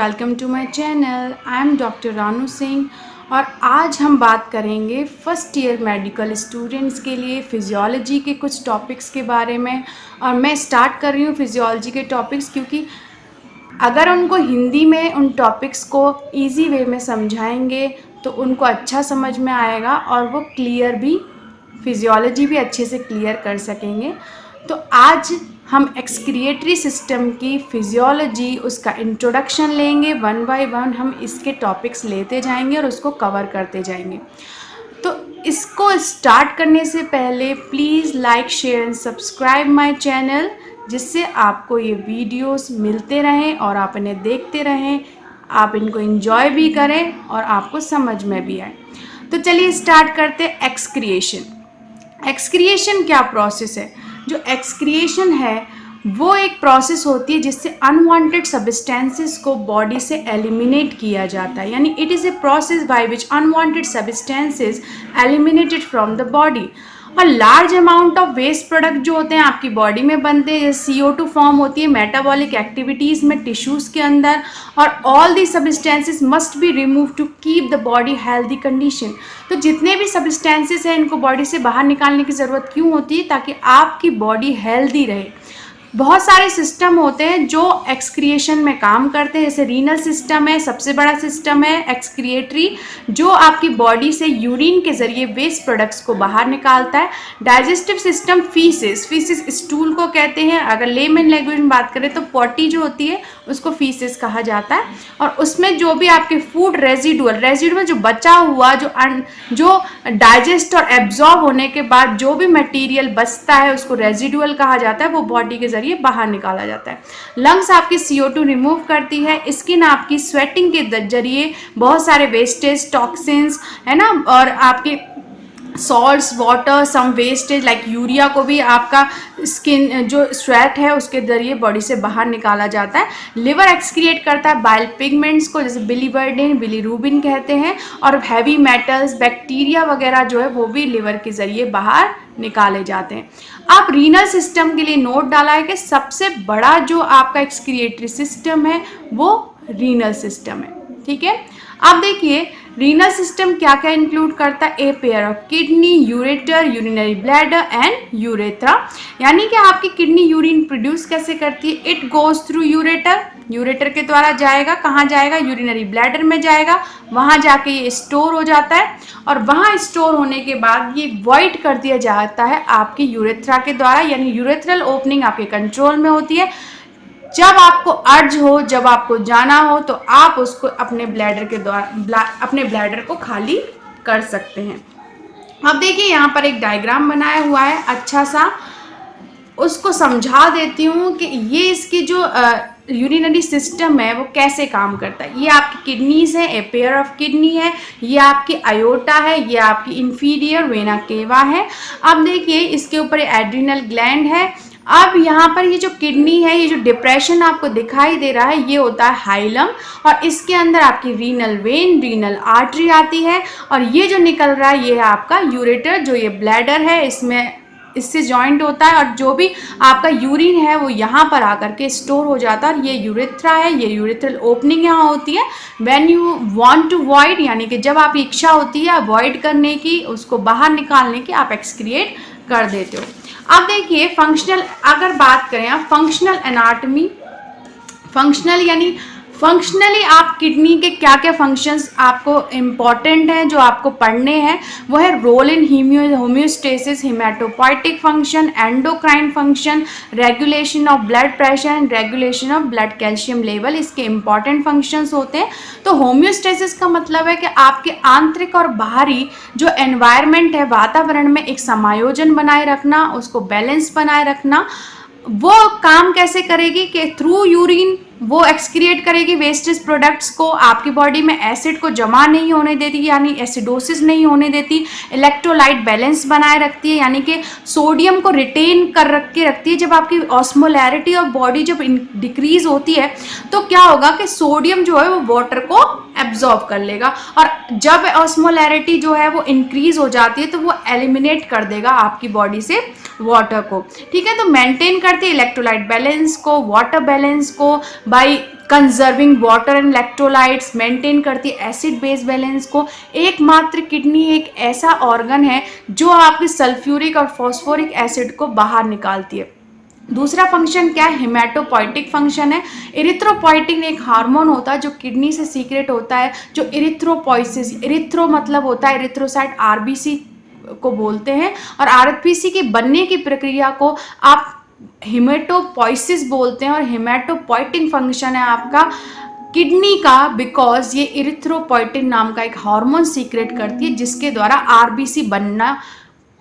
Welcome to my channel. I am doctor Ranu Singh और आज हम बात करेंगे फर्स्ट ईयर मेडिकल स्टूडेंट्स के लिए फिजियोलॉजी के कुछ टॉपिक्स के बारे में। और मैं स्टार्ट कर रही हूँ फिजियोलॉजी के टॉपिक्स क्योंकि अगर उनको हिंदी में उन टॉपिक्स को इजी वे में समझाएंगे तो उनको अच्छा समझ में आएगा और वो क्लियर भी फिजियोलॉजी भी अच्छे से क्लियर कर सकेंगे। तो आज हम एक्सक्रिएटरी सिस्टम की फिजियोलॉजी उसका इंट्रोडक्शन लेंगे। वन बाय वन हम इसके टॉपिक्स लेते जाएंगे और उसको कवर करते जाएंगे। तो इसको स्टार्ट करने से पहले please like share and subscribe my channel, जिससे आपको ये वीडियोस मिलते रहें और आप इन्हें देखते रहें, आप इनको एंजॉय भी करें और आपको समझ में भी आए। तो चलिए स्टार्ट करते हैं। एक्सक्रिएशन क्या प्रोसेस है? जो एक्सक्रिएशन है वो एक प्रोसेस होती है जिससे अनवांटेड सब्सटेंसेस को बॉडी से एलिमिनेट किया जाता है। यानी it is a process by which unwanted substances eliminated from the body. और large amount of waste product जो होते हैं आपकी बॉडी में बनते हैं, CO2 फॉर्म होती है मेटाबॉलिक एक्टिविटीज़ में टिश्यूज़ के अंदर, और all the substances must be remove to keep the body healthy condition. तो जितने भी सब्सटेंसेस हैं इनको बॉडी से बाहर निकालने की ज़रूरत क्यों होती है? ताकि आपकी बॉडी हेल्दी रहे। बहुत सारे सिस्टम होते हैं जो एक्सक्रिएशन में काम करते हैं, जैसे रीनल सिस्टम है, सबसे बड़ा सिस्टम है एक्सक्रिएटरी, जो आपकी बॉडी से यूरिन के ज़रिए वेस्ट प्रोडक्ट्स को बाहर निकालता है। डाइजेस्टिव सिस्टम फीसिस स्टूल को कहते हैं। अगर लेमन लैंग्वेज में बात करें तो पॉटी जो होती है उसको फीसिस कहा जाता है। और उसमें जो भी आपके फूड रेजिडुअल जो बचा हुआ जो डाइजेस्ट और एब्जॉर्ब होने के बाद जो भी मटेरियल बचता है उसको रेजिडुअल कहा जाता है, वो बॉडी के ये बाहर निकाला जाता है। लंग्स आपकी CO2 रिमूव करती है। स्किन आपकी स्वेटिंग के जरिए बहुत सारे वेस्टेज टॉक्सिन्स है ना, और आपके salts, water, some wastage like urea को भी आपका स्किन जो स्वेट है उसके जरिए बॉडी से बाहर निकाला जाता है। लिवर एक्सक्रिएट करता है बाइल पिगमेंट्स को, जैसे बिलीवर्डिन, बिलीरूबिन कहते हैं। और हैवी मेटल्स, बैक्टीरिया वगैरह जो है वो भी लिवर के जरिए बाहर निकाले जाते हैं। अब रीनल सिस्टम के लिए नोट डाला है कि सबसे बड़ा जो आपका एक्सक्रिएटरी सिस्टम है वो रीनल सिस्टम है। ठीक है, अब देखिए रीनल सिस्टम क्या क्या इंक्लूड करता है। A pair of kidney, ureter, urinary bladder and urethra. यानी कि आपकी किडनी यूरिन प्रोड्यूस कैसे करती है? इट गोज थ्रू यूरेटर के द्वारा जाएगा। कहाँ जाएगा? यूरिनरी ब्लैडर में जाएगा। वहाँ जाके ये स्टोर हो जाता है और वहाँ स्टोर होने के बाद ये वॉइड कर दिया जाता है आपकी यूरेथ्रा के द्वारा। यानी यूरेथ्रल ओपनिंग आपके कंट्रोल में होती है। जब आपको अर्ज हो, जब आपको जाना हो तो आप उसको अपने ब्लैडर के द्वारा अपने ब्लैडर को खाली कर सकते हैं। अब देखिए यहाँ पर एक डायग्राम बनाया हुआ है अच्छा सा, उसको समझा देती हूँ कि ये इसकी जो यूरिनरी सिस्टम है वो कैसे काम करता है। ये आपकी किडनीज है, ए पेयर ऑफ किडनी है, ये आपकी आयोटा है, ये आपकी इंफीरियर वेना केवा है। अब देखिए इसके ऊपर एड्रिनल ग्लैंड है। अब यहाँ पर ये जो किडनी है, ये जो डिप्रेशन आपको दिखाई दे रहा है ये होता है हाइलम, और इसके अंदर आपकी रीनल वेन, रीनल आर्टरी आती है, और ये जो निकल रहा है ये है आपका यूरेटर, जो ये ब्लैडर है इससे जॉइंट होता है। और जो भी आपका यूरिन है वो यहाँ पर आकर के स्टोर हो जाता है। और ये यूरेथ्रा है, ये यूरेथ्रल ओपनिंग यहाँ होती है। When you want to void, यानी कि जब आप इच्छा होती है अवॉइड करने की, उसको बाहर निकालने की, आप एक्सक्रिएट कर देते हो। अब देखिए फंक्शनल, अगर बात करें आप फंक्शनल एनाटॉमी, फंक्शनल यानी फंक्शनली आप किडनी के क्या क्या फंक्शंस आपको इम्पॉर्टेंट हैं जो आपको पढ़ने हैं, वो है role in homeostasis, haematopoietic function, endocrine function, regulation of blood pressure and regulation of blood calcium level. इसके इम्पॉर्टेंट फंक्शंस होते हैं। तो होम्योस्टेसिस का मतलब है कि आपके आंतरिक और बाहरी जो एनवायरनमेंट है, वातावरण में एक समायोजन बनाए रखना, उसको बैलेंस बनाए रखना। वो काम कैसे करेगी कि थ्रू यूरिन वो एक्सक्रिएट करेगी वेस्टेज प्रोडक्ट्स को, आपकी बॉडी में एसिड को जमा नहीं होने देती, यानी एसिडोसिस नहीं होने देती। इलेक्ट्रोलाइट बैलेंस बनाए रखती है, यानी कि सोडियम को रिटेन कर रखती है। जब आपकी ऑस्मोलैरिटी ऑफ बॉडी जब डिक्रीज होती है तो क्या होगा कि सोडियम जो है वो वाटर को एब्जॉर्ब कर लेगा, और जब ऑस्मोलैरिटी जो है वो इंक्रीज हो जाती है तो वो एलिमिनेट कर देगा आपकी बॉडी से वाटर को। ठीक है, तो मेंटेन करते हैं इलेक्ट्रोलाइट बैलेंस को, वाटर बैलेंस को by conserving water and electrolytes, maintain करती है एसिड बेस बैलेंस को। एकमात्र किडनी एक ऐसा ऑर्गन है जो आपके सल्फ्यूरिक और फॉस्फोरिक एसिड को बाहर निकालती है। दूसरा फंक्शन क्या है, हिमेटोपोइटिक फंक्शन है। इरिथ्रोपोइटिन एक हार्मोन होता है जो किडनी से सीक्रेट होता है, जो इरिथ्रोपोइसिस, इरिथ्रो मतलब होता है इरिथ्रोसाइट, आरबीसी को बोलते हैं, और आरबीसी के बनने की प्रक्रिया को आप हिमेटोपोइसिस बोलते हैं। और हिमेटोपोइटिन फंक्शन है आपका किडनी का, बिकॉज ये इरिथ्रोपोइटिन नाम का एक हार्मोन सीक्रेट करती है जिसके द्वारा आरबीसी बनना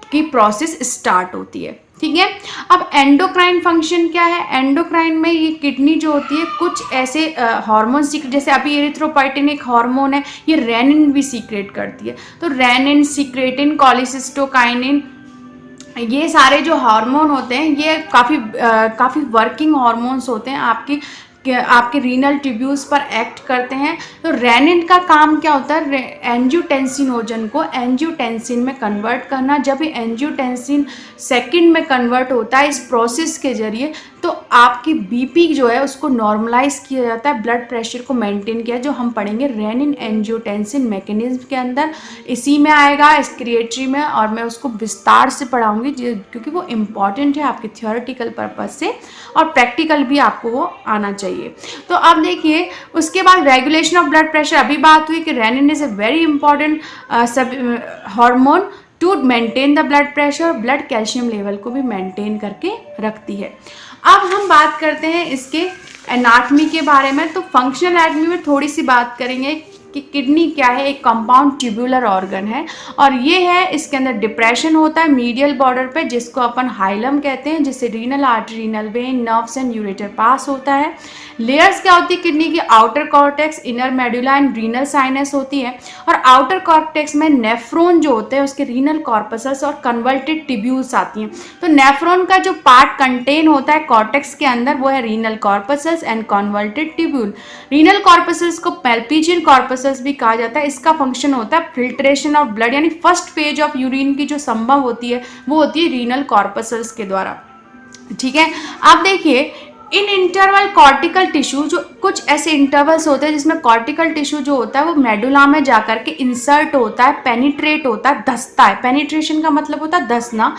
की प्रोसेस स्टार्ट होती है। ठीक है, अब एंडोक्राइन फंक्शन क्या है। एंडोक्राइन में ये किडनी जो होती है कुछ ऐसे हार्मोन सीक्रेट, जैसे अभी इरिथ्रोपोइटिन एक हार्मोन है, ये रेनिन भी सीक्रेट करती है। तो रेनिन, सीक्रेटिन, कोलिसिस्टोकाइनिन, ये सारे जो हार्मोन होते हैं ये काफ़ी वर्किंग हार्मोन्स होते हैं, आपके रीनल ट्यूब्यूल्स पर एक्ट करते हैं। तो रेनिन का काम क्या होता है, एंजियोटेंसिनोजन को एंजियोटेंसिन में कन्वर्ट करना। जब ये एंजियोटेंसिन सेकंड में कन्वर्ट होता है इस प्रोसेस के जरिए, तो आपकी बीपी जो है उसको नॉर्मलाइज किया जाता है, ब्लड प्रेशर को मेंटेन किया, जो हम पढ़ेंगे रेनिन एंजियोटेंसिन मैकेनिज्म के अंदर, इसी में आएगा एक्सक्रिएटरी में, और मैं उसको विस्तार से पढ़ाऊंगी क्योंकि वो इम्पॉर्टेंट है आपके थियोरेटिकल पर्पज से, और प्रैक्टिकल भी आपको वो आना चाहिए। तो अब देखिए उसके बाद रेगुलेशन ऑफ ब्लड प्रेशर, अभी बात हुई कि renin is a very important hormone to maintain the blood pressure, blood calcium level को भी मेंटेन करके रखती है। अब हम बात करते हैं इसके एनाटमी के बारे में। तो फंक्शनल एनाटमी में थोड़ी सी बात करेंगे कि किडनी क्या है, एक कंपाउंड ट्यूबुलर ऑर्गन है, और ये है इसके अंदर डिप्रेशन होता है मीडियल बॉर्डर पे जिसको अपन हाइलम कहते हैं, जिससे renal artery, renal vein, nerves and ureter pass होता है। लेयर्स क्या होती है किडनी की, outer cortex, inner medulla and renal sinus होती है, और आउटर कॉर्टेक्स में नेफ्रॉन जो होते हैं उसके रीनल कॉर्पसस और कन्वर्टेड टिब्यूल्स आती हैं। तो नेफ्रॉन का जो पार्ट कंटेन होता है कॉर्टेक्स के अंदर वो है renal corpuscle and convoluted tubule. Renal corpuscle को पैल्पिजियन कॉर्पसस भी कहा जाता है। इसका फंक्शन होता है फिल्ट्रेशन ऑफ ब्लड, यानी फर्स्ट फेज ऑफ यूरिन की जो संभव होती है वो होती है रीनल कॉर्पसस के द्वारा। ठीक है, अब देखिए इन इंटरवल कॉर्टिकल टिश्यू, जो कुछ ऐसे इंटरवल्स होते हैं जिसमें कॉर्टिकल टिश्यू जो होता है वो मेडुला में जाकर के इंसर्ट होता है, पेनिट्रेट होता है, धंसता है। पेनिट्रेशन का मतलब होता है धंसना।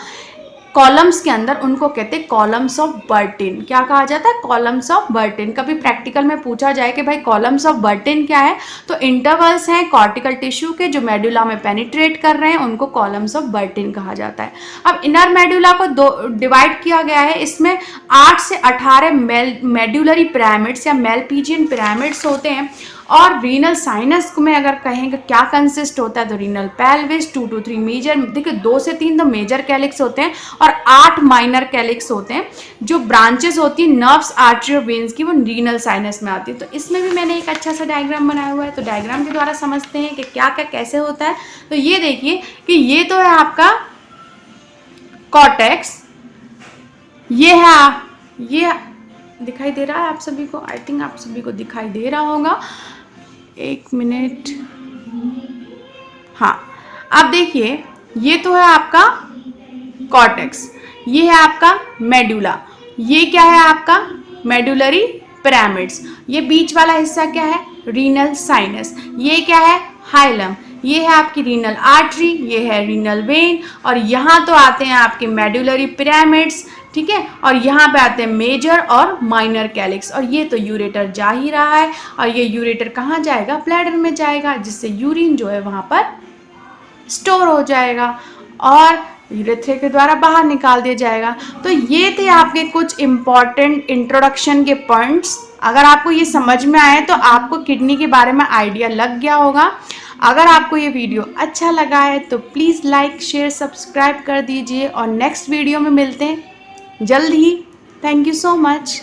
कॉलम्स के अंदर उनको कहते हैं कॉलम्स ऑफ बर्टिन। क्या कहा जाता है, कॉलम्स ऑफ बर्टिन। कभी प्रैक्टिकल में पूछा जाए कि भाई कॉलम्स ऑफ बर्टिन क्या है, तो इंटरवल्स हैं कॉर्टिकल टिश्यू के जो मेडुला में पेनिट्रेट कर रहे हैं, उनको कॉलम्स ऑफ बर्टिन कहा जाता है। अब इनर मेडुला को दो डिवाइड किया गया है, इसमें 8 से 18 मेडुलरी पिरामिड्स या मेलपीजियन पिरामिड्स होते हैं। और रीनल साइनस में अगर कहेंगे क्या कंसिस्ट होता है, तो रीनल पेल्विस, 2 to 3 मेजर, देखिए 2 से 3 तो मेजर कैलिक्स होते हैं और 8 माइनर कैलिक्स होते हैं। जो ब्रांचेस होती है नर्व्स, आर्टरी और वेन्स की, वो रीनल साइनस में आती है। तो इसमें भी मैंने एक अच्छा सा डायग्राम बनाया हुआ है, तो डायग्राम के द्वारा समझते हैं कि क्या क्या कैसे होता है। तो ये देखिए कि ये तो है आपका कॉर्टेक्स, ये है, ये दिखाई दे रहा है आप सभी को, आई थिंक आप सभी को दिखाई दे रहा होगा। एक मिनट, हाँ, अब देखिए ये तो है आपका कॉर्टेक्स, ये है आपका मेडुला, ये क्या है आपका मेडुलरी पिरामिड्स, ये बीच वाला हिस्सा क्या है रीनल साइनस, ये क्या है हाइलम, ये है आपकी रीनल आर्टरी, ये है रीनल वेन, और यहाँ तो आते हैं आपके मेडुलरी पिरामिड्स। ठीक है, और यहाँ पे आते हैं मेजर और माइनर कैलिक्स, और ये तो यूरेटर जा ही रहा है, और ये यूरेटर कहाँ जाएगा, ब्लैडर में जाएगा, जिससे यूरिन जो है वहाँ पर स्टोर हो जाएगा और यूरेथ्रा के द्वारा बाहर निकाल दिया जाएगा। तो ये थे आपके कुछ इम्पॉर्टेंट इंट्रोडक्शन के पॉइंट्स। अगर आपको ये समझ में आए तो आपको किडनी के बारे में आइडिया लग गया होगा। अगर आपको ये वीडियो अच्छा लगा है तो प्लीज़ लाइक, शेयर, सब्सक्राइब कर दीजिए, और नेक्स्ट वीडियो में मिलते हैं जल्द ही। Thank you so much.